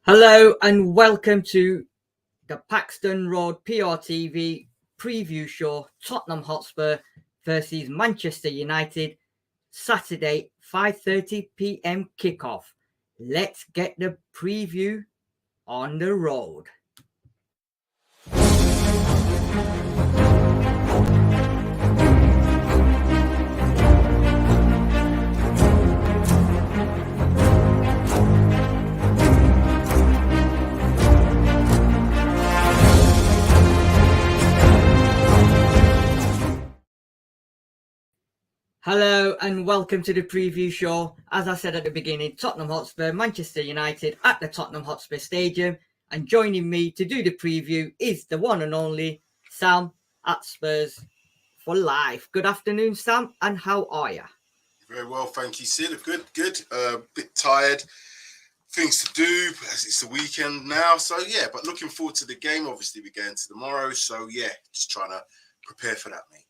Hello and welcome to the Paxton Road PRTV preview show, Tottenham Hotspur versus Manchester United, Saturday 5:30 p.m. kickoff. Let's get the preview on the road. Hello and welcome to the preview show. As I said at the beginning, Tottenham Hotspur, Manchester United at the Tottenham Hotspur Stadium. And joining me to do the preview is the one and only Sam at Spurs for Life. Good afternoon, Sam, and how are you? Very well, thank you, Sid. Good. Bit tired. Things to do as it's the weekend now. So, yeah, but looking forward to the game. Obviously, we're going to tomorrow. So, yeah, just trying to prepare for that, mate.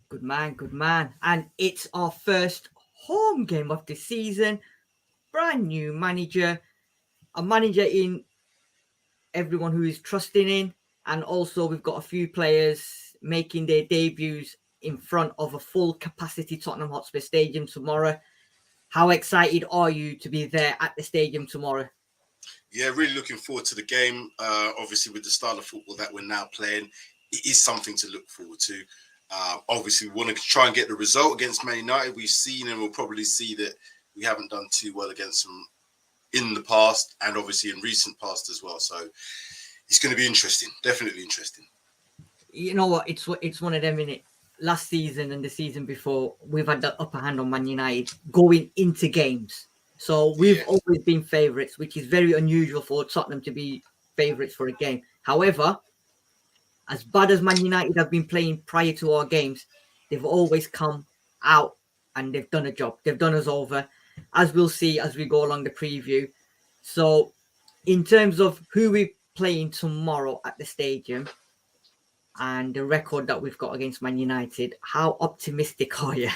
Good man. And it's our first home game of the season. Brand new manager. A manager in everyone who is trusting in. And also we've got a few players making their debuts in front of a full capacity Tottenham Hotspur Stadium tomorrow. How excited are you to be there at the stadium tomorrow? Yeah, really looking forward to the game. Obviously, with the style of football that we're now playing, it is something to look forward to. Obviously, we want to try and get the result against Man United. We've seen and we'll probably see that we haven't done too well against them in the past and obviously in recent past as well. So it's going to be interesting, definitely interesting. You know what? It's one of them, innit? Last season and the season before, we've had the upper hand on Man United going into games. So we've always been favourites, which is very unusual for Tottenham to be favourites for a game. However, as bad as Man United have been playing prior to our games, they've always come out and they've done a job. They've done us over, as we'll see as we go along the preview. So in terms of who we're playing tomorrow at the stadium and the record that we've got against Man United, how optimistic are you?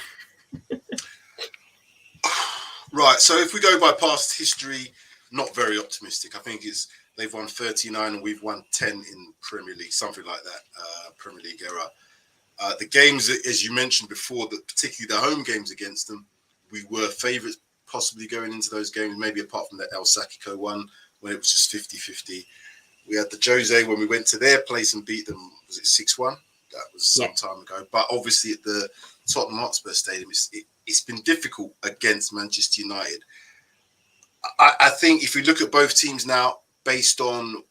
Right, so if we go by past history, not very optimistic. I think they've won 39 and we've won 10 in Premier League, something like that, Premier League era. The games, as you mentioned before, that particularly the home games against them, we were favourites possibly going into those games, maybe apart from the El Sacico one when it was just 50-50. We had the Jose when we went to their place and beat them, was it 6-1? That was some time ago. But obviously at the Tottenham Hotspur Stadium, it's been difficult against Manchester United. I think if we look at both teams now, based on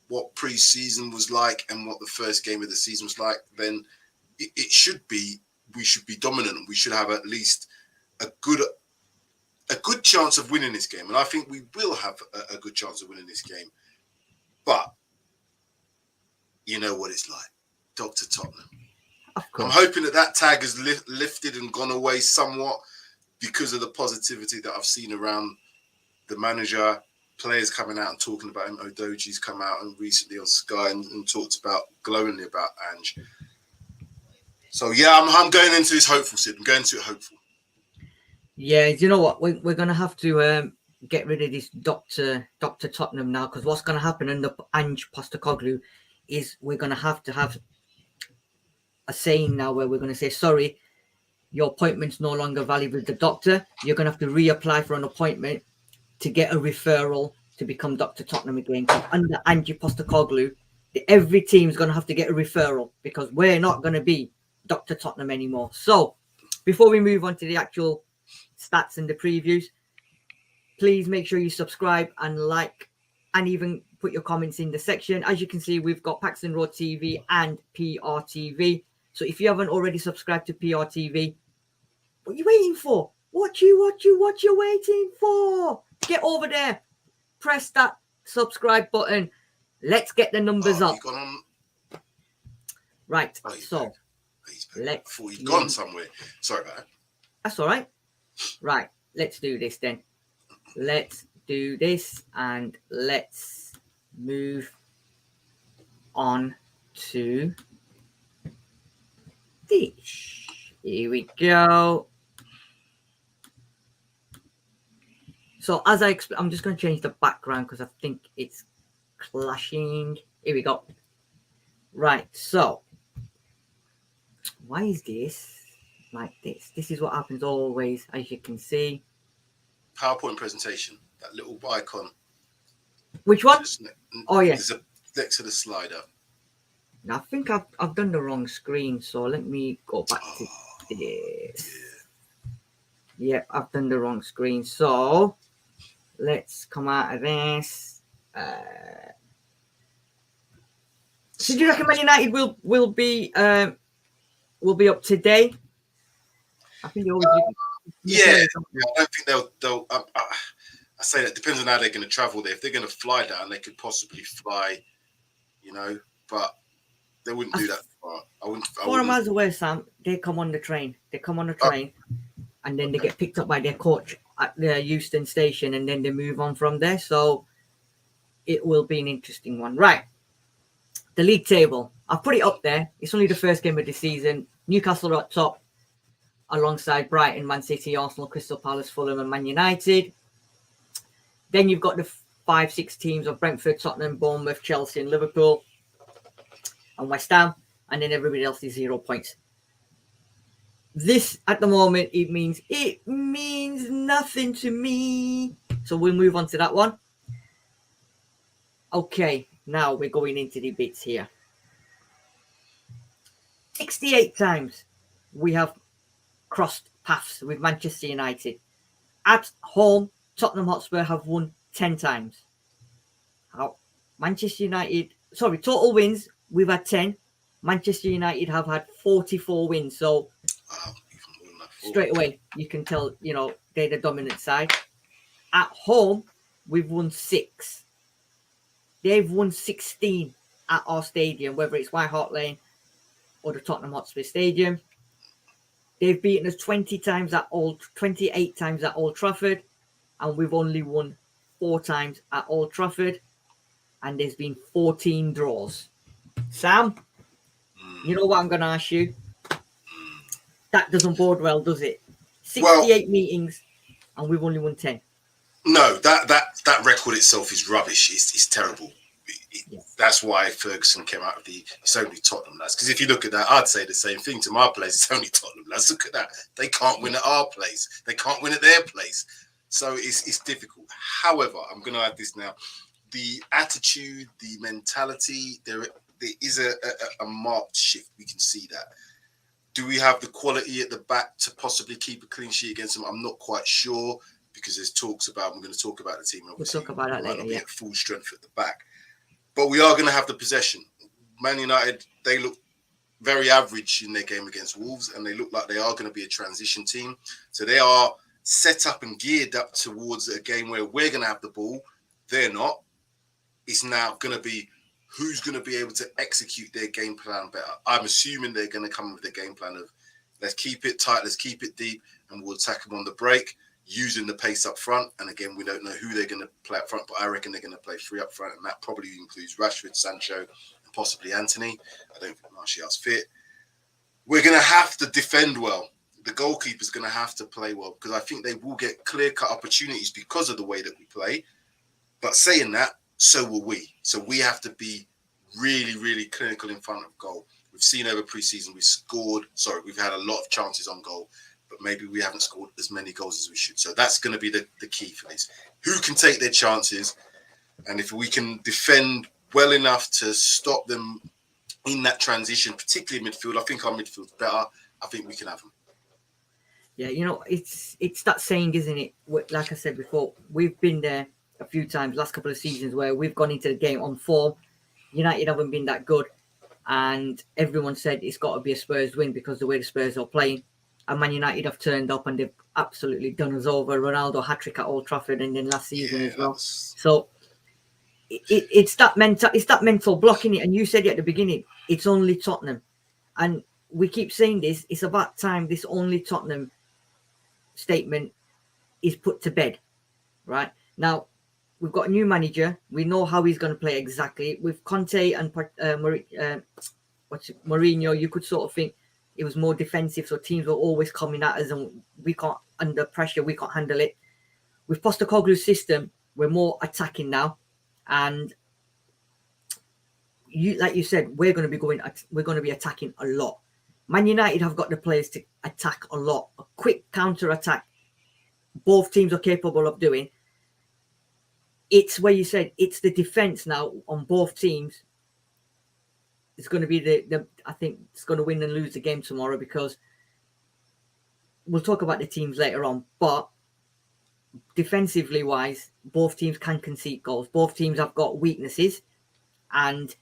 what pre-season was like and what the first game of the season was like, then we should be dominant and we should have at least a good chance of winning this game. And I think we will have a good chance of winning this game. But you know what it's like, Dr. Tottenham. I'm hoping that tag has lifted and gone away somewhat because of the positivity that I've seen around the manager, players coming out and talking about him. Odoji's come out and recently on Sky and talked about glowingly about Ange. So yeah, I'm going into this hopeful, Sid. I'm going to it hopeful. Yeah, you know what? We're going to have to get rid of this Dr. Tottenham now, because what's going to happen under Ange Postecoglou is we're going to have a saying now where we're going to say, sorry, your appointment's no longer valid with the doctor. You're going to have to reapply for an appointment to get a referral to become Dr. Tottenham again. Under Ange Postecoglou, every team's going to have to get a referral because we're not going to be Dr. Tottenham anymore. So before we move on to the actual stats and the previews, please make sure you subscribe and like and even put your comments in the section. As you can see, we've got Paxton Road TV and PRTV. So if you haven't already subscribed to PRTV, what are you waiting for? What you waiting for? Get over there. Press that subscribe button. Let's get the numbers up. Right. So let's. I thought you'd gone somewhere. Sorry about that. That's all right. Right. Let's do this then. Let's do this and let's move on to this. Here we go. So as I'm just going to change the background because I think it's clashing. Here we go. Right, so why is this like this? This is what happens always, as you can see. PowerPoint presentation, that little icon. Which one? Oh yeah, there's a next to the slider. I think I've done the wrong screen, so let me go back to this. Yeah, I've done the wrong screen, so let's come out of this. So do you reckon Man United will be up today? I think they always do. Yeah, I don't think they'll. I say that depends on how they're going to travel there. If they're going to fly down, they could possibly fly, but they wouldn't do that far. I wouldn't. 4 miles away, Sam. They come on the train. And then they get picked up by their coach at the Euston station, and then they move on from there. So it will be an interesting one, right? The league table, I've put it up there. It's only the first game of the season. Newcastle are at top, alongside Brighton, Man City, Arsenal, Crystal Palace, Fulham, and Man United. Then you've got the 5-6 teams of Brentford, Tottenham, Bournemouth, Chelsea, and Liverpool, and West Ham, and then everybody else is 0 points. This, at the moment, it means nothing to me. So we'll move on to that one. Okay, now we're going into the bits here. 68 times we have crossed paths with Manchester United. At home, Tottenham Hotspur have won 10 times. Total wins, we've had 10. Manchester United have had 44 wins. So straight away, you can tell, they're the dominant side. At home, we've won 6. They've won 16 at our stadium, whether it's White Hart Lane or the Tottenham Hotspur Stadium. They've beaten us 28 times at Old Trafford, and we've only won 4 times at Old Trafford, and there's been 14 draws. Sam, you know what I'm going to ask you? That doesn't bode well, does it? 68 meetings, and we've only won 10. No, that record itself is rubbish. It's terrible. That's why Ferguson came out of it's only Tottenham lads. Because if you look at that, I'd say the same thing to my place. It's only Tottenham lads. Look at that. They can't win at our place. They can't win at their place. So it's difficult. However, I'm going to add this now. The attitude, the mentality, there is a marked shift. We can see that. Do we have the quality at the back to possibly keep a clean sheet against them? I'm not quite sure, because there's talks about, we're going to talk about the team. We'll talk about that later, at full strength at the back. But we are going to have the possession. Man United, they look very average in their game against Wolves, and they look like they are going to be a transition team. So they are set up and geared up towards a game where we're going to have the ball. They're not. It's now going to be who's going to be able to execute their game plan better. I'm assuming they're going to come with the game plan of let's keep it tight, let's keep it deep, and we'll attack them on the break, using the pace up front. And again, we don't know who they're going to play up front, but I reckon they're going to play 3 up front, and that probably includes Rashford, Sancho, and possibly Anthony. I don't think Martial's fit. We're going to have to defend well. The goalkeeper's going to have to play well, because I think they will get clear-cut opportunities because of the way that we play. But saying that, so will we. So we have to be really, really clinical in front of goal. We've seen over pre-season, we've had a lot of chances on goal, but maybe we haven't scored as many goals as we should. So that's going to be the key for this. Who can take their chances? And if we can defend well enough to stop them in that transition, particularly midfield, I think our midfield's better. I think we can have them. Yeah, it's that saying, isn't it? Like I said before, we've been there a few times last couple of seasons where we've gone into the game on form. United haven't been that good, and everyone said it's got to be a Spurs win because the way the Spurs are playing. And Man United have turned up and they've absolutely done us over. Ronaldo hat-trick at Old Trafford and then last season as well. So it's that mental block in it. And you said it at the beginning, it's only Tottenham. And we keep saying this, it's about time this only Tottenham statement is put to bed, right? Now, we've got a new manager. We know how he's going to play exactly. With Conte and Mourinho, you could sort of think it was more defensive, so teams were always coming at us, and we can't, under pressure, we can't handle it. with Postecoglou's system, we're more attacking now, and like you said, we're going to be attacking a lot. Man United have got the players to attack a lot. A quick counter attack, both teams are capable of doing. It's where you said it's the defense now on both teams. It's going to be I think it's going to win and lose the game tomorrow, because we'll talk about the teams later on. But defensively wise, both teams can concede goals. Both teams have got weaknesses, and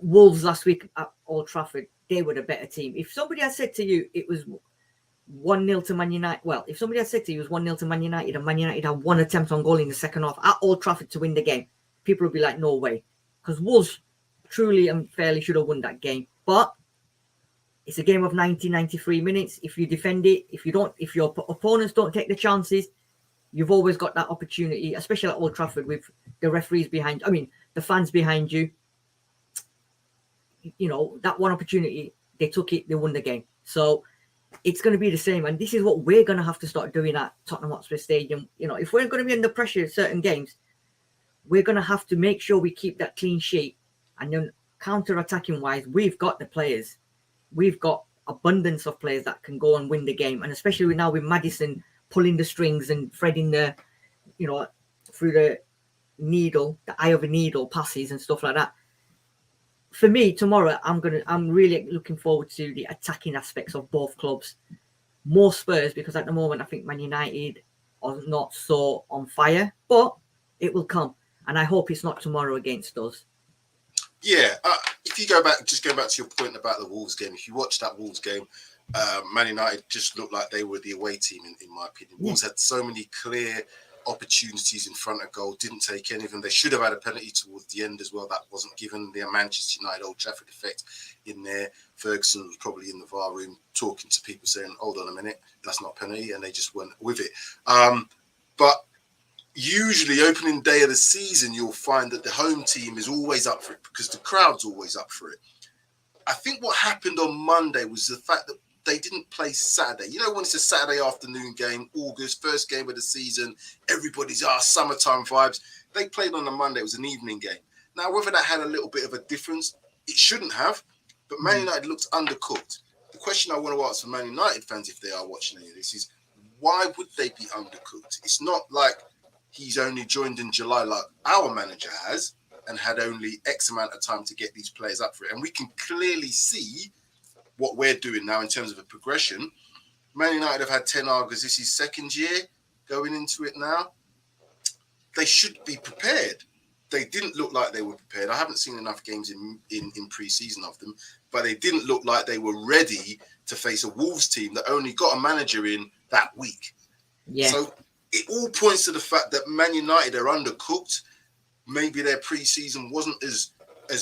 Wolves last week at Old Trafford, they were the better team. If somebody had said to you it was 1-0 to Man United, well, if somebody had said to you it was 1-0 to Man United and Man United had one attempt on goal in the second half at Old Trafford to win the game, people would be like, no way. Because Wolves truly and fairly should have won that game. But it's a game of 93 minutes. If you defend it, if your opponents don't take the chances, you've always got that opportunity, especially at Old Trafford with the referees behind, the fans behind you. You know, that one opportunity, they took it, they won the game. So it's going to be the same. And this is what we're going to have to start doing at Tottenham Hotspur Stadium. You know, if we're going to be under pressure in certain games, we're going to have to make sure we keep that clean sheet. And then counter-attacking wise, we've got the players. We've got abundance of players that can go and win the game. And especially now with Maddison pulling the strings and threading through the needle, the eye of a needle passes and stuff like that. For me, tomorrow, I'm really looking forward to the attacking aspects of both clubs. More Spurs, because at the moment, I think Man United are not so on fire, but it will come. And I hope it's not tomorrow against us. Yeah, if you go back to your point about the Wolves game, if you watch that Wolves game, Man United just looked like they were the away team, in my opinion. Yeah. Wolves had so many clear opportunities in front of goal, didn't take any of them. They should have had a penalty towards the end as well. That wasn't given. The Manchester United Old Trafford effect in there. Ferguson was probably in the VAR room talking to people saying, hold on a minute, that's not a penalty, and they just went with it. But usually opening day of the season, you'll find that the home team is always up for it because the crowd's always up for it. I think what happened on Monday was the fact that they didn't play Saturday. You know, when it's a Saturday afternoon game, August, first game of the season, everybody's summertime vibes. They played on a Monday. It was an evening game. Now, whether that had a little bit of a difference, it shouldn't have. But Man United looked undercooked. The question I want to ask for Man United fans, if they are watching any of this, is why would they be undercooked? It's not like he's only joined in July like our manager has and had only X amount of time to get these players up for it. And we can clearly see what we're doing now in terms of a progression. Man United have had Ten Hag, this is his second year going into it now. They should be prepared. They didn't look like they were prepared. I haven't seen enough games in pre-season of them, but they didn't look like they were ready to face a Wolves team that only got a manager in that week. Yeah. So it all points to the fact that Man United are undercooked. Maybe their pre-season wasn't as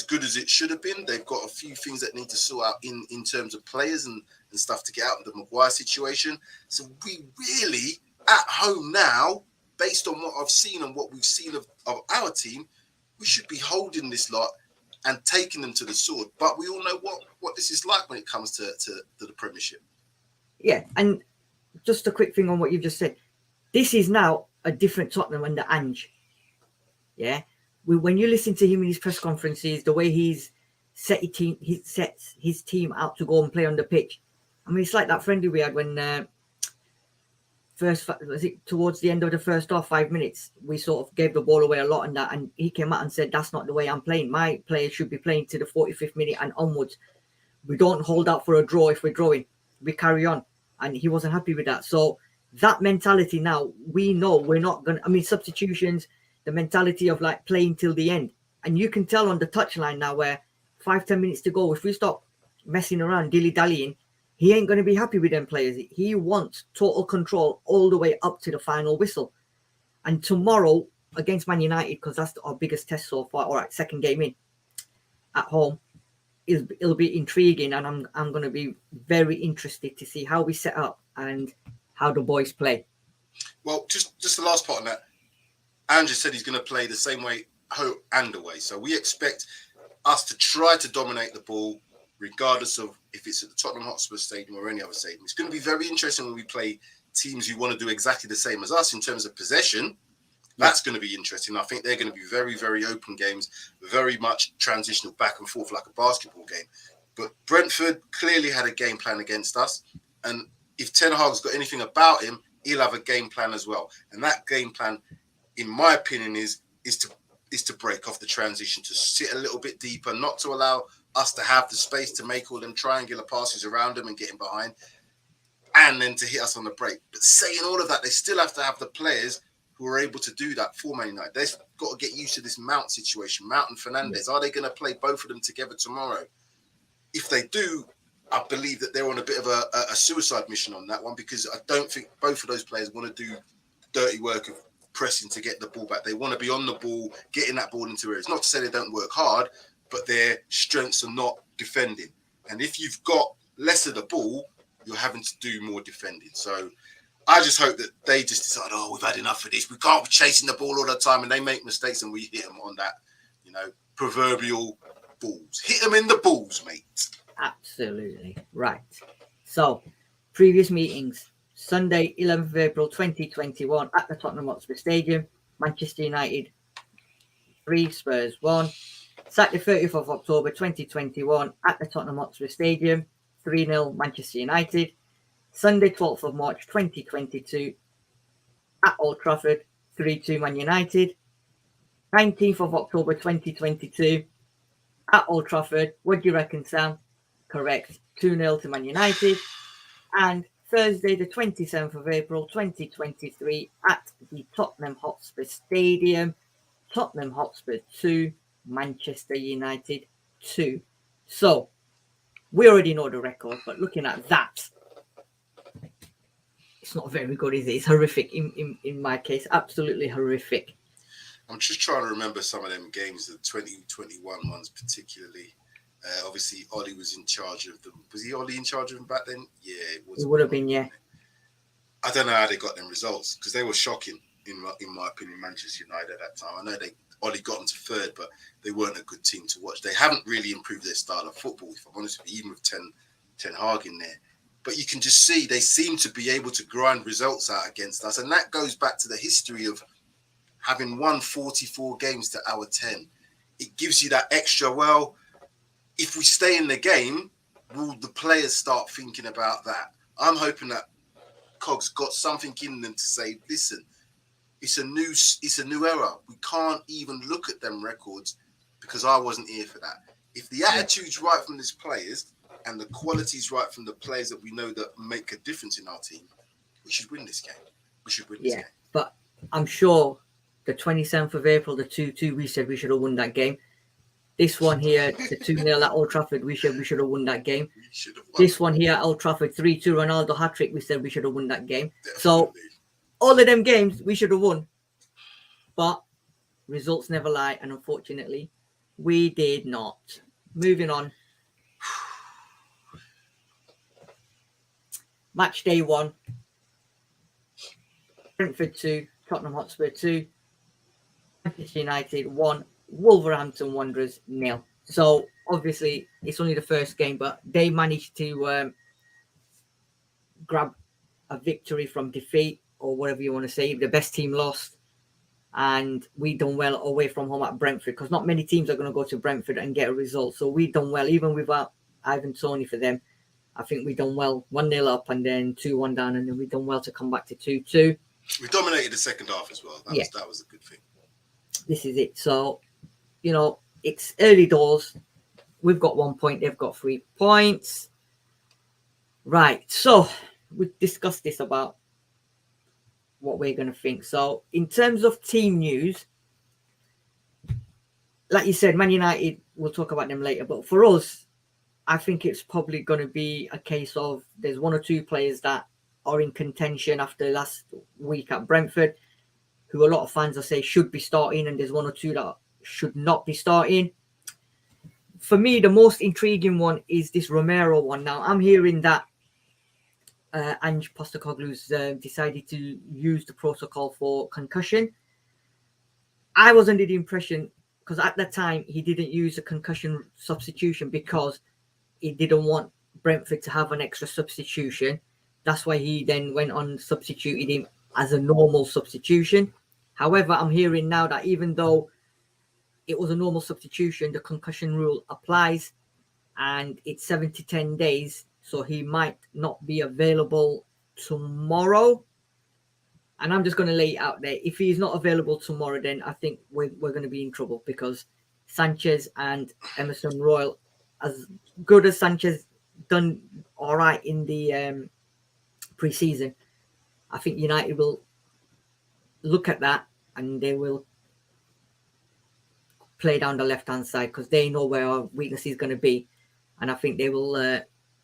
good as it should have been. They've got a few things that need to sort out in terms of players and stuff to get out of the Maguire situation. So we really, at home now, based on what I've seen and what we've seen of our team, we should be holding this lot and taking them to the sword. But we all know what this is like when it comes to the Premiership. Yeah, and just a quick thing on what you've just said. This is now a different Tottenham under Ange. Yeah. When you listen to him in his press conferences, the way he sets his team out to go and play on the pitch. I mean, it's like that friendly we had when towards the end of the first half, 5 minutes, we sort of gave the ball away a lot and he came out and said, that's not the way I'm playing. My players should be playing to the 45th minute and onwards. We don't hold out for a draw if we're drawing. We carry on. And he wasn't happy with that. So that mentality now, we know we're not going to, substitutions, the mentality of like playing till the end. And you can tell on the touchline now where 5-10 minutes to go, if we stop messing around, dilly-dallying, he ain't going to be happy with them players. He wants total control all the way up to the final whistle. And tomorrow against Man United, because that's our biggest test so far, all right, second game in at home, it'll be intriguing. And I'm going to be very interested to see how we set up and how the boys play. Well, just the last part on that. Andrew said he's going to play the same way home and away. So we expect us to try to dominate the ball, regardless of if it's at the Tottenham Hotspur Stadium or any other stadium. It's going to be very interesting when we play teams who want to do exactly the same as us in terms of possession. That's going to be interesting. I think they're going to be very, very open games, very much transitional back and forth like a basketball game. But Brentford clearly had a game plan against us. And if Ten Hag's got anything about him, he'll have a game plan as well. And that game plan, in my opinion, is to break off the transition, to sit a little bit deeper, not to allow us to have the space to make all them triangular passes around them and get in behind, and then to hit us on the break. But saying all of that, they still have to have the players who are able to do that for Man United. They've got to get used to this Mount situation, Mount and Fernandes. Are they going to play both of them together tomorrow? If they do, I believe that they're on a bit of a suicide mission on that one, because I don't think both of those players want to do dirty work of pressing to get the ball back. They want to be on the ball, getting that ball into areas. Not to say they don't work hard, but their strengths are not defending. And if you've got less of the ball, you're having to do more defending. So I just hope that they just decide, oh, we've had enough of this. We can't be chasing the ball all the time, and they make mistakes and we hit them on that, proverbial balls. Hit them in the balls, mate. Absolutely. Right. So, previous meetings. Sunday, 11th of April 2021 at the Tottenham Hotspur Stadium. Manchester United 3, Spurs 1. Saturday, 30th of October 2021 at the Tottenham Hotspur Stadium. 3-0 Manchester United. Sunday, 12th of March 2022 at Old Trafford. 3-2 Man United. 19th of October 2022 at Old Trafford. What do you reckon, Sam? Correct. 2-0 to Man United. And Thursday, the 27th of April 2023 at the Tottenham Hotspur Stadium. Tottenham Hotspur 2, Manchester United 2. So, we already know the record, but looking at that, it's not very good, is it? It's horrific in my case. Absolutely horrific. I'm just trying to remember some of them games, the 2021 ones particularly. Obviously, Ollie was in charge of them. Was he Ollie in charge of them back then? Yeah, it was. It would have been, yeah. I don't know how they got them results, because they were shocking, in my opinion, Manchester United at that time. I know Ollie got them to third, but they weren't a good team to watch. They haven't really improved their style of football, if I'm honest with you, even with Ten Hag in there. But you can just see they seem to be able to grind results out against us. And that goes back to the history of having won 44 games to our 10. It gives you that extra, well, if we stay in the game, will the players start thinking about that? I'm hoping that Cog's got something in them to say, listen, it's a new era. We can't even look at them records because I wasn't here for that. If the attitude's right from these players and the quality's right from the players that we know that make a difference in our team, we should win this game. We should win this game. But I'm sure the 27th of April, the 2-2, we said we should have won that game. This one here, the 2-0 at Old Trafford, we should have won that game. This one here at Old Trafford, 3-2 Ronaldo hat-trick, we said we should have won that game. Definitely. So all of them games we should have won. But results never lie, and unfortunately, we did not. Moving on. Match day 1. Brentford 2, Tottenham Hotspur 2. Manchester United 1. Wolverhampton Wanderers 0. So obviously it's only the first game, but they managed to grab a victory from defeat, or whatever you want to say. The best team lost, and we done well away from home at Brentford, because not many teams are going to go to Brentford and get a result. So we done well, even without Ivan Toney for them. I think we done well, 1-0 up and then 2-1 down, and then we done well to come back to 2-2. We dominated the second half as well. That was a good thing. This is it. So, it's early doors. We've got 1 point. They've got 3 points. Right. So we discussed this about what we're going to think. So in terms of team news, like you said, Man United, we'll talk about them later. But for us, I think it's probably going to be a case of there's 1 or 2 players that are in contention after last week at Brentford, who a lot of fans will say should be starting, and there's 1 or 2 that should not be starting. For me, the most intriguing one is this Romero one. Now, I'm hearing that Ange Postecoglou's decided to use the protocol for concussion. I was under the impression, because at that time he didn't use a concussion substitution because he didn't want Brentford to have an extra substitution. That's why he then went on, substituted him as a normal substitution. However, I'm hearing now that even though it was a normal substitution, the concussion rule applies, and it's 7 to 10 days, so he might not be available tomorrow. And I'm just going to lay it out there. If he's not available tomorrow, then I think we're going to be in trouble, because Sanchez and Emerson Royal, as good as Sanchez done all right in the pre-season, I think United will look at that and they will play down the left-hand side, because they know where our weakness is going to be. And I think they will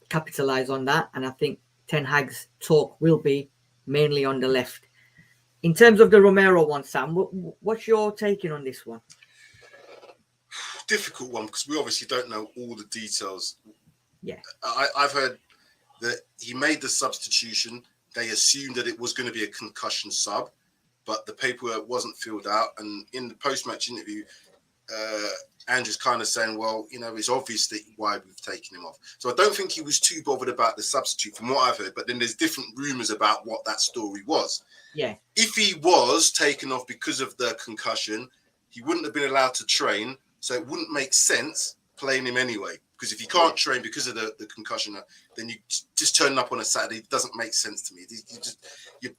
capitalize on that. And I think Ten Hag's talk will be mainly on the left. In terms of the Romero one, Sam, what's your taking on this one? Difficult one, because we obviously don't know all the details. Yeah. I've heard that he made the substitution. They assumed that it was going to be a concussion sub, but the paperwork wasn't filled out. And in the post-match interview, Andrew's kind of saying, well, you know, it's obvious that why we've taken him off. So I don't think he was too bothered about the substitute from what I've heard, but then there's different rumours about what that story was. Yeah. If he was taken off because of the concussion, he wouldn't have been allowed to train, so it wouldn't make sense playing him anyway. Because if you can't train because of the concussion, then you just turning up on a Saturday. It doesn't make sense to me. You're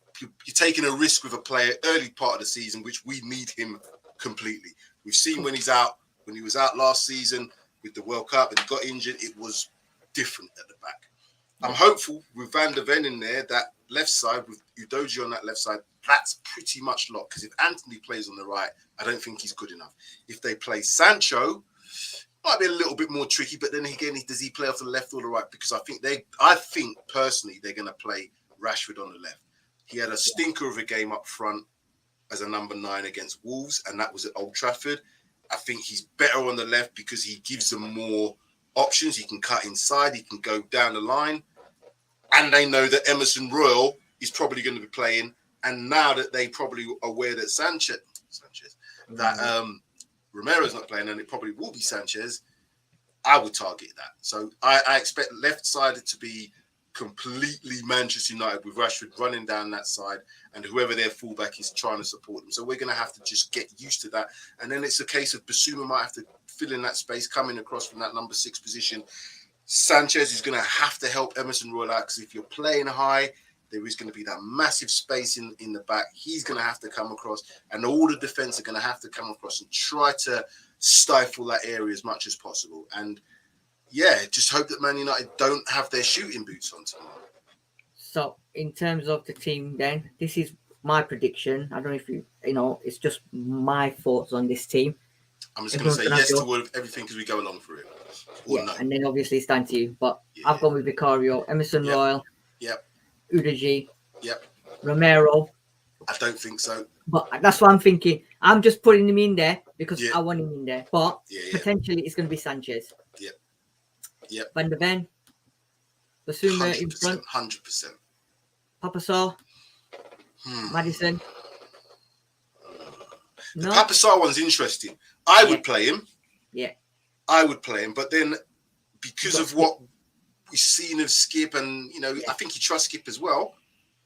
taking a risk with a player early part of the season, which we need him completely. We've seen when he's out, when he was out last season with the World Cup and he got injured, it was different at the back. I'm hopeful with Van der Ven in there, that left side with Udogie on that left side, that's pretty much locked. Because if Anthony plays on the right, I don't think he's good enough. If they play Sancho, might be a little bit more tricky, but then again, does he play off the left or the right? Because I think personally they're going to play Rashford on the left. He had a stinker of a game up front as a number 9 against Wolves, and that was at Old Trafford. I think he's better on the left because he gives them more options. He can cut inside, he can go down the line, and they know that Emerson Royal is probably going to be playing. And now that they probably are aware that Sanchez, Romero's not playing, and it probably will be Sanchez, I would target that. So I expect left sided to be completely Manchester United with Rashford running down that side and whoever their fullback is trying to support them. So we're going to have to just get used to that. And then it's a case of Basuma might have to fill in that space coming across from that number 6 position. Sanchez is going to have to help Emerson Royal out, because if you're playing high, there is going to be that massive space in the back. He's going to have to come across, and all the defence are going to have to come across and try to stifle that area as much as possible. And yeah, just hope that Man United don't have their shooting boots on tomorrow. So in terms of the team, then, this is my prediction. I don't know if you know, it's just my thoughts on this team. I'm just going to say yes to everything as we go along through it. Yeah, no. And then obviously it's down to you. But I've gone with Vicario, Emerson Royal. Yep. Udogie. Yep. Romero. I don't think so. But that's what I'm thinking. I'm just putting him in there because I want him in there. But potentially it's going to be Sanchez. Yep. Yep. Van der Ven. Basuma in front. 100%. Papa Sarr. Maddison. The Papa Sarr one's interesting. I would play him. Yeah. I would play him. But then because of what we've seen of Skip, and, you know, I think he trusts Skip as well.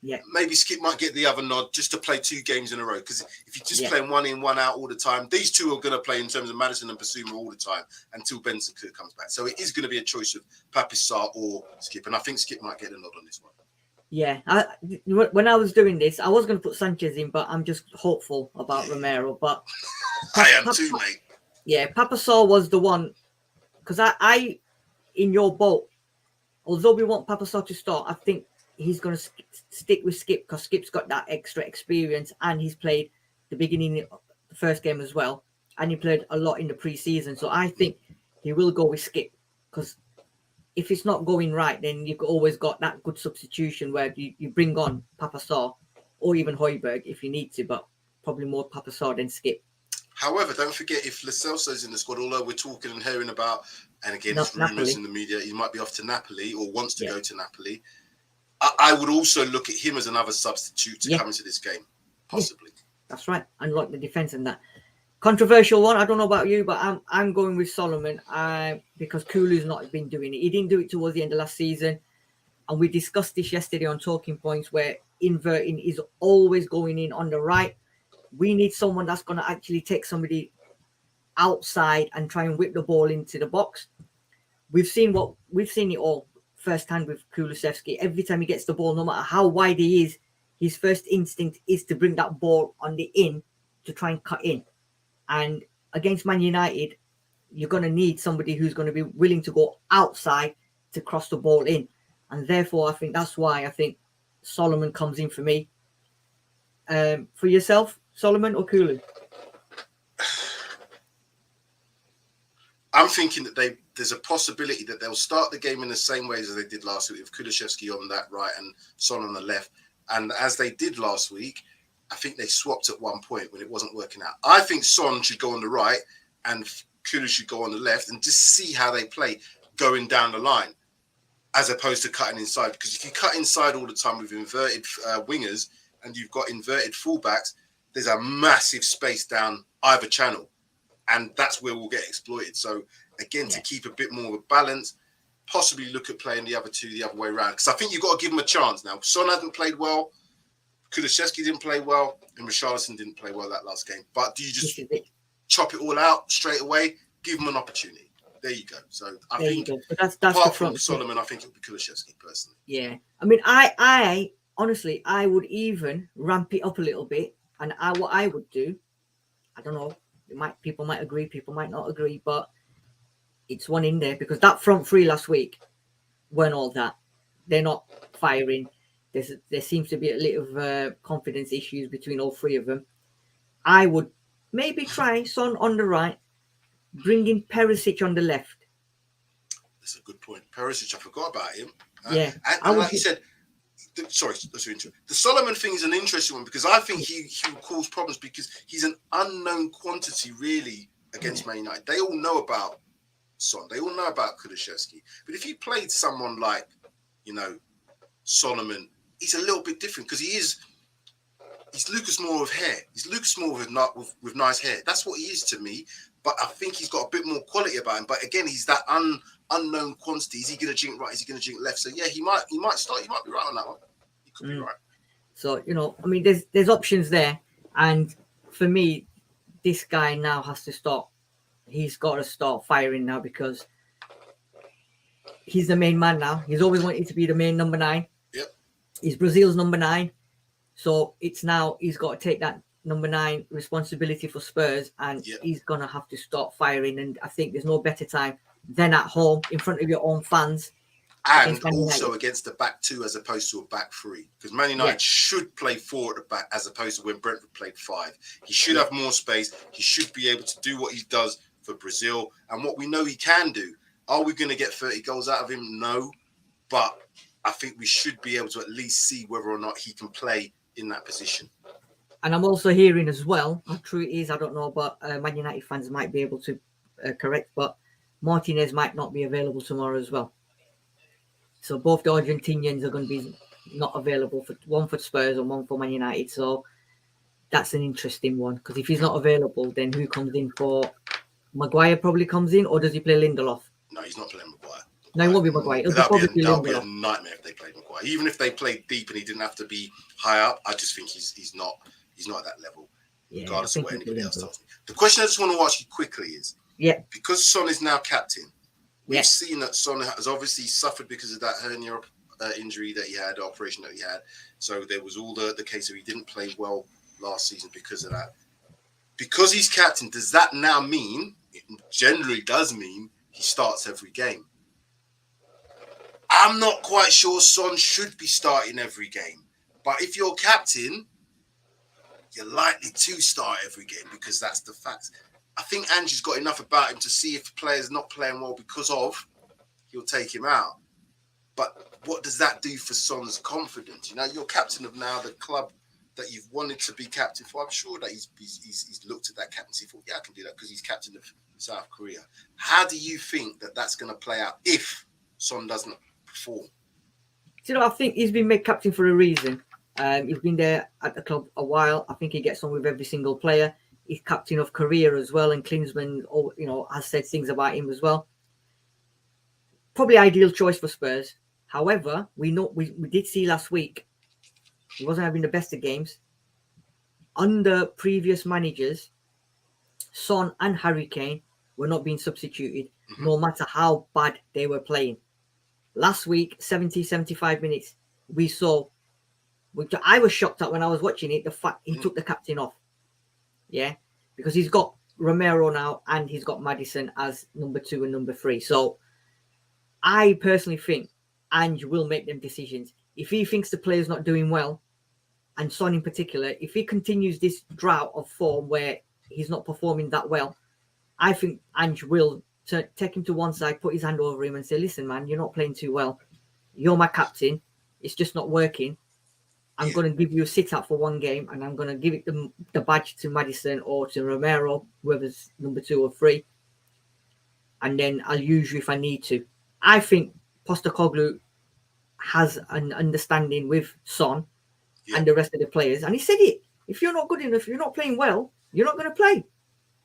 Yeah. Maybe Skip might get the other nod just to play 2 games in a row. Because if you're just playing 1 in, 1 out all the time, these two are going to play in terms of Maddison and Basuma all the time until BRENTFORD comes back. So it is going to be a choice of Papa Sarr or Skip. And I think Skip might get a nod on this one. Yeah. When I was doing this, I was going to put Sanchez in, but I'm just hopeful about Romero. But I am too, mate. Yeah, Papa Sarr was the one. Because I, in your boat, although we want Papa Sarr to start, I think he's going to stick with Skip, because Skip's got that extra experience and he's played the beginning of the first game as well. And he played a lot in the pre-season. So I think he will go with Skip, because if it's not going right, then you've always got that good substitution where you bring on Papa Sarr or even Højbjerg if you need to, but probably more Papa Sarr than Skip. However, don't forget, if Lo Celso's in the squad, although we're talking and hearing about, and again, there's rumours in the media, he might be off to Napoli or wants to go to Napoli. I would also look at him as another substitute to come into this game, possibly. That's right. Unlock the defence and that. Controversial one. I don't know about you, but I'm going with Solomon because Kulu's not been doing it. He didn't do it towards the end of last season. And we discussed this yesterday on Talking Points, where inverting is always going in on the right. We need someone that's going to actually take somebody outside and try and whip the ball into the box. We've seen it all firsthand with Kulusevski. Every time he gets the ball, no matter how wide he is, his first instinct is to bring that ball on the in to try and cut in. And against Man United, you're going to need somebody who's going to be willing to go outside to cross the ball in. And therefore, I think that's why I think Solomon comes in for me. For yourself, Solomon or Kulu? I'm thinking that there's a possibility that they'll start the game in the same way as they did last week, with Kulusevski on that right and Son on the left. And as they did last week, I think they swapped at one point when it wasn't working out. I think Son should go on the right and Kulu should go on the left, and just see how they play going down the line, as opposed to cutting inside. Because if you cut inside all the time with inverted wingers and you've got inverted fullbacks, there's a massive space down either channel. And that's where we'll get exploited. So, again, to keep a bit more of a balance, possibly look at playing the other two the other way around. Because I think you've got to give them a chance now. Son hasn't played well. Kulusevski didn't play well. And Richarlison didn't play well that last game. But do you just chop it all out straight away? Give them an opportunity. There you go. So, I think, that's apart from Solomon, I think it would be Kulusevski, personally. Yeah. I mean, I honestly, I would even ramp it up a little bit. And what I would do, I don't know, people might agree, people might not agree, but it's one in there, because that front three last week weren't all that. They're not firing. There seems to be a little confidence issues between all three of them. I would maybe try Son on the right, bring in Perisic on the left. That's a good point. Perisic, I forgot about him. Yeah. And like you said, sorry, the Solomon thing is an interesting one, because I think he will cause problems, because he's an unknown quantity really against Man United. They all know about Son. They all know about Kulusevski. But if you played someone like, Solomon, he's a little bit different, because he's Lucas Moore with hair. He's Lucas Moore with nice hair. That's what he is to me. But I think he's got a bit more quality about him. But again, he's that unknown quantity. Is he going to jink right? Is he going to jink left? So yeah, he might start. You might be right on that one. He could be right. So I mean, there's options there, and for me, this guy now has to stop. He's got to start firing now, because he's the main man now. He's always wanted to be the main number 9. Yep. He's Brazil's number 9, so it's now he's got to take that number 9 responsibility for Spurs, and he's gonna have to start firing. And I think there's no better time than at home in front of your own fans, and also against the back 2 as opposed to a back 3, because Man United should play 4 at the back as opposed to when Brentford played 5. He should have more space. He should be able to do what he does for Brazil and what we know he can do. Are we going to get 30 goals out of him? No, but I think we should be able to at least see whether or not he can play in that position. And I'm also hearing as well, how true it is, I don't know, but Man United fans might be able to correct, but Martinez might not be available tomorrow as well. So both the Argentinians are going to be not available, for one for Spurs and one for Man United. So that's an interesting one, because if he's not available, then who comes in for Maguire? Probably comes in, or does he play Lindelof? No, he's not playing Maguire. No, it won't be Maguire. That would be a nightmare if they played Maguire. Even if they played deep and he didn't have to be high up, I just think he's not at that level, regardless of what anybody else tells me. The question I just want to ask you quickly is, because Son is now captain, we've seen that Son has obviously suffered because of that hernia injury that he had, operation that he had. So there was all the case of he didn't play well last season because of that. Because he's captain, does that now mean, it generally does mean, he starts every game? I'm not quite sure Son should be starting every game. But if you're captain, you're likely to start every game, because that's the fact. I think Ange's got enough about him to see if the player's not playing well because of, he'll take him out. But what does that do for Son's confidence? You're captain of now the club that you've wanted to be captain for. I'm sure that he's looked at that captaincy and thought, I can do that because he's captain of South Korea. How do you think that that's going to play out if Son doesn't perform? I think he's been made captain for a reason. He's been there at the club a while. I think he gets on with every single player. He's captain of Korea as well, and Klinsmann, has said things about him as well. Probably ideal choice for Spurs. However, we did see last week he wasn't having the best of games. Under previous managers, Son and Harry Kane were not being substituted, no matter how bad they were playing. Last week, 70, 75 minutes, we saw, which I was shocked at when I was watching it, the fact he took the captain off. Yeah, because he's got Romero now and he's got Maddison as number 2 and number 3. So I personally think Ange will make them decisions. If he thinks the player's not doing well, and Son in particular, if he continues this drought of form where he's not performing that well, I think Ange will take him to one side, put his hand over him and say, listen, man, you're not playing too well. You're my captain. It's just not working. I'm going to give you a sit-out for one game and I'm going to give it the badge to Maddison or to Romero, whoever's number 2 or 3. And then I'll use you if I need to. I think Postecoglou has an understanding with Son and the rest of the players. And he said it. If you're not good enough, if you're not playing well, you're not going to play.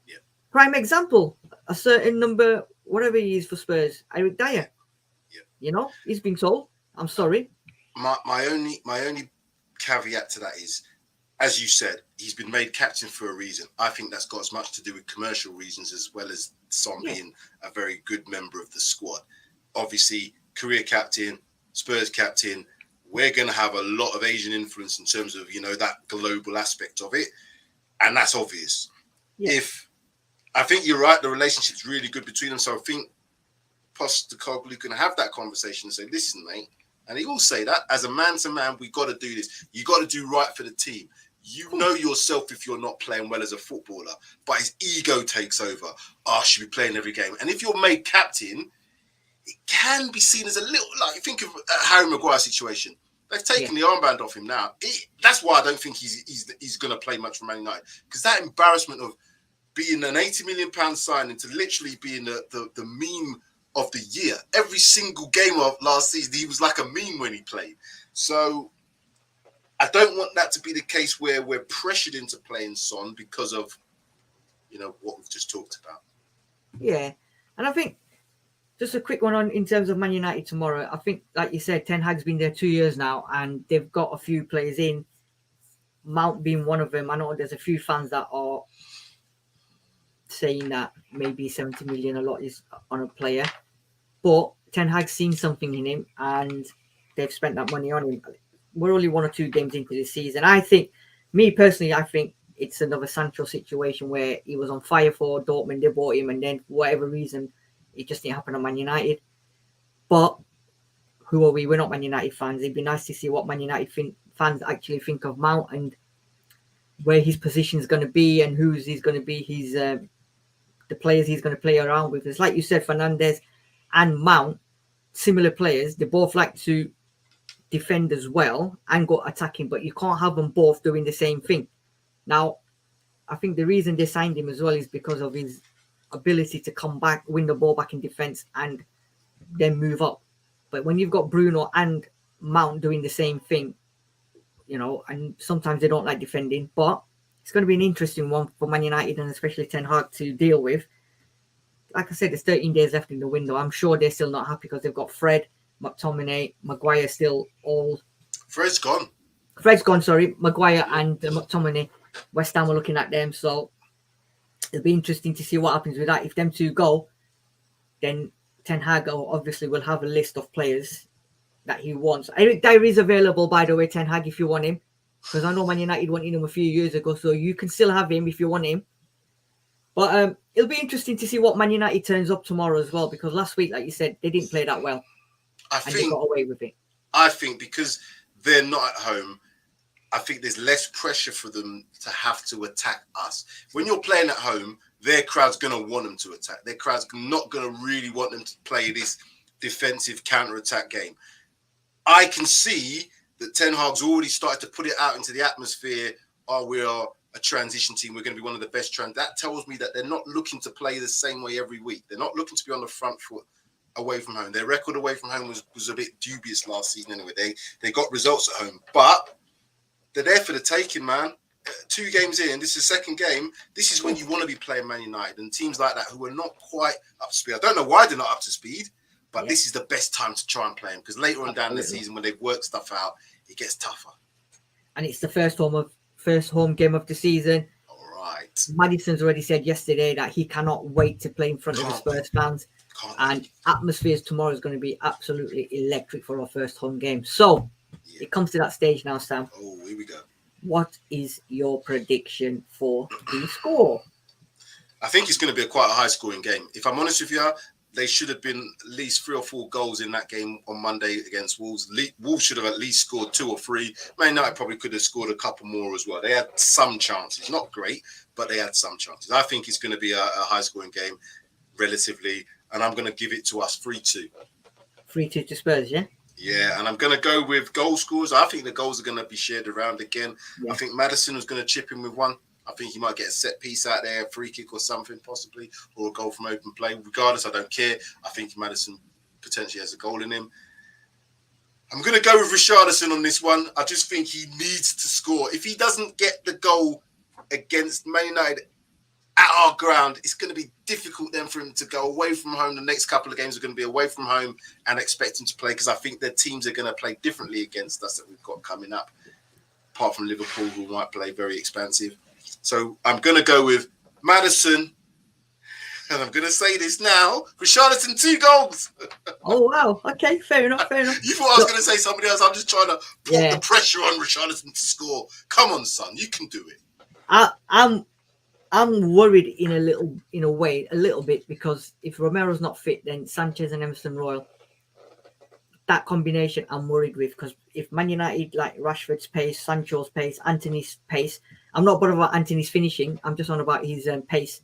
Yeah. Prime example, a certain number, whatever he is for Spurs, Eric Dyer. Yeah. You know, he's been told, I'm sorry. My only caveat to that is, as you said, he's been made captain for a reason. I think that's got as much to do with commercial reasons as well as Son being a very good member of the squad. Obviously, career captain, Spurs captain, we're going to have a lot of Asian influence in terms of, that global aspect of it. And that's obvious. Yeah. I think you're right, the relationship's really good between them. So I think Postecoglou can have that conversation and say, listen, mate, and he will say that as a man to man, we got to do this. You got to do right for the team. You know yourself if you're not playing well as a footballer, but his ego takes over. I should be playing every game. And if you're made captain, it can be seen as a little, like, think of Harry Maguire's situation. They've taken the armband off him now. That's why I don't think he's going to play much for Man United, because that embarrassment of being an £80 million signing to literally being the meme of the year. Every single game of last season, he was like a meme when he played. So I don't want that to be the case where we're pressured into playing Son because of, what we've just talked about. Yeah, and I think just a quick one on in terms of Man United tomorrow. I think, like you said, Ten Hag's been there 2 years now, and they've got a few players in. Mount being one of them. I know there's a few fans that are saying that maybe 70 million a lot is on a player, but Ten Hag's seen something in him, and they've spent that money on him. We're only 1 or 2 games into this season. I think it's another Sancho situation where he was on fire for Dortmund. They bought him, and then for whatever reason, it just didn't happen on Man United. But who are we? We're not Man United fans. It'd be nice to see what Man United fans actually think of Mount and where his position is going to be and who's he's going to be. He's the players he's going to play around with. It's like you said, Fernandes and Mount, similar players. They both like to defend as well and go attacking, but you can't have them both doing the same thing. Now, I think the reason they signed him as well is because of his ability to come back, win the ball back in defense, and then move up. But when you've got Bruno and Mount doing the same thing, and sometimes they don't like defending, but it's going to be an interesting one for Man United and especially Ten Hag to deal with. Like I said, there's 13 days left in the window. I'm sure they're still not happy because they've got Fred, McTominay, Maguire still all. Fred's gone, sorry. Maguire and McTominay. West Ham were looking at them, so it'll be interesting to see what happens with that. If them two go, then Ten Hag obviously will have a list of players that he wants. Eric Dyer is available, by the way, Ten Hag, if you want him. Because I know Man United wanted him a few years ago, so you can still have him if you want him. But it'll be interesting to see what Man United turns up tomorrow as well, because last week, like you said, they didn't play that well. They got away with it. I think because they're not at home, I think there's less pressure for them to have to attack us. When you're playing at home, their crowd's going to want them to attack. Their crowd's not going to really want them to play this defensive counter-attack game. I can see that Ten Hag's already started to put it out into the atmosphere. We are a transition team. We're going to be one of the best. That tells me that they're not looking to play the same way every week. They're not looking to be on the front foot away from home. Their record away from home was a bit dubious last season anyway. They got results at home, but they're there for the taking, man. 2 games in, this is the second game. This is when you want to be playing Man United and teams like that who are not quite up to speed. I don't know why they're not up to speed, But this is the best time to try and play him, because later on down the season, when they've worked stuff out, it gets tougher. And it's the first home game of the season. All right. Maddison's already said yesterday that he cannot wait to play in front of the Spurs fans. And atmosphere tomorrow is going to be absolutely electric for our first home game. So it comes to that stage now, Sam. Oh, here we go. What is your prediction for the score? I think it's going to be quite a high-scoring game. If I'm honest with you, they should have been at least 3 or 4 goals in that game on Monday against Wolves. Wolves should have at least scored 2 or 3. Man United probably could have scored a couple more as well. They had some chances. Not great, but they had some chances. I think it's going to be a high-scoring game, relatively, and I'm going to give it to us 3-2. 3-2 to Spurs, yeah? Yeah, and I'm going to go with goal scorers. I think the goals are going to be shared around again. Yeah. I think Maddison was going to chip in with one. I think he might get a set piece out there, a free kick or something possibly, or a goal from open play. Regardless, I don't care. I think Maddison potentially has a goal in him. I'm going to go with Richarlison on this one. I just think he needs to score. If he doesn't get the goal against Man United at our ground, it's going to be difficult then for him to go away from home. The next couple of games are going to be away from home and expect him to play, because I think their teams are going to play differently against us that we've got coming up, apart from Liverpool, who might play very expansive. So I'm going to go with Maddison, and I'm going to say this now, Richarlison 2 goals. Oh, wow. Okay, fair enough. You thought I was going to say somebody else. I'm just trying to put the pressure on Richarlison to score. Come on, son, you can do it. I'm worried in a little bit, because if Romero's not fit, then Sanchez and Emerson Royal, that combination I'm worried with, because if Man United, like Rashford's pace, Sancho's pace, Anthony's pace, I'm not bothered about Anthony's finishing, I'm just on about his pace,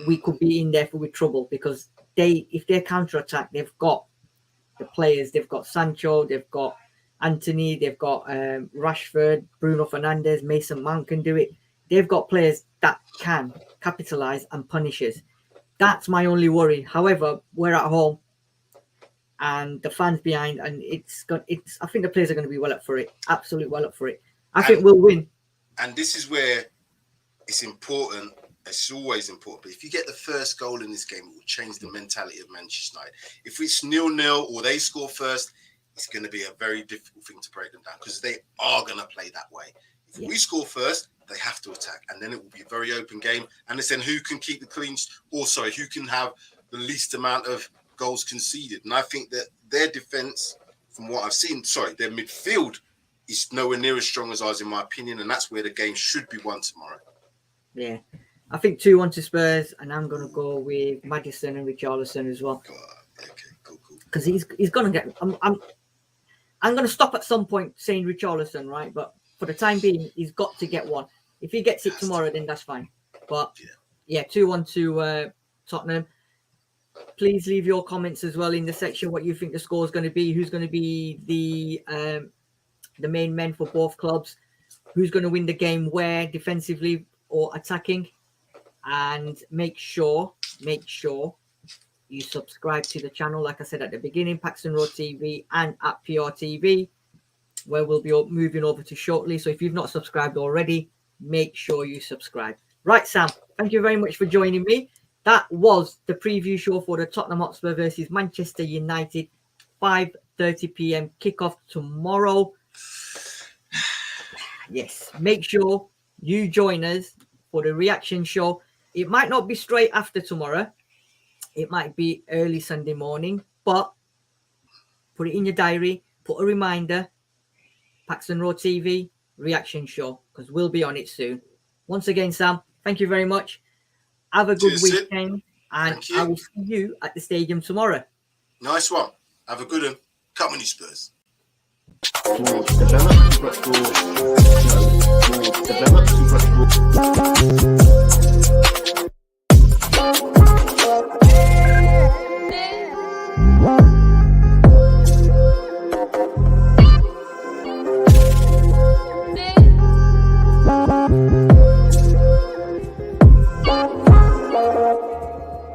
we could be in there with trouble, because if they counter-attack, they've got the players, they've got Sancho, they've got Anthony, they've got Rashford, Bruno Fernandes, Mason Mount can do it. They've got players that can capitalise and punish us. That's my only worry. However, we're at home, and the fans behind, and I think the players are going to be well up for it. Absolutely well up for it. I think we'll win. And this is where it's important. It's always important. But if you get the first goal in this game, it will change the mentality of Manchester United. If it's 0-0 or they score first, it's going to be a very difficult thing to break them down, because they are going to play that way. If we score first, they have to attack, and then it will be a very open game. And it's then who can keep the clean, who can have the least amount of goals conceded. And I think that their defense, from what I've seen, their midfield is nowhere near as strong as ours, in my opinion, and that's where the game should be won tomorrow. Yeah, I think 2-1 to Spurs, and I'm going to go with Maddison and Richarlison as well. Okay, cool. Because he's going to get. I'm going to stop at some point saying Richarlison, right? But for the time being, he's got to get one. If he gets it tomorrow, then that's fine. But yeah, 2-1 to Tottenham. Please leave your comments as well in the section what you think the score is going to be. Who's going to be the main men for both clubs? Who's going to win the game where, defensively or attacking? And make sure you subscribe to the channel, like I said at the beginning, Paxton Road TV and at PRTV, where we'll be moving over to shortly. So if you've not subscribed already, make sure you subscribe. Right, Sam, thank you very much for joining me. That was the preview show for the Tottenham Hotspur versus Manchester United, 5:30 p.m. kickoff tomorrow. Yes, make sure you join us for the reaction show. It might not be straight after tomorrow. It might be early Sunday morning, but put it in your diary. Put a reminder. Paxton Road TV reaction show, because we'll be on it soon. Once again, Sam, thank you very much. Have a good weekend, and I will see you at the stadium tomorrow. Nice one. Have a good one. Come on, you Spurs. Develop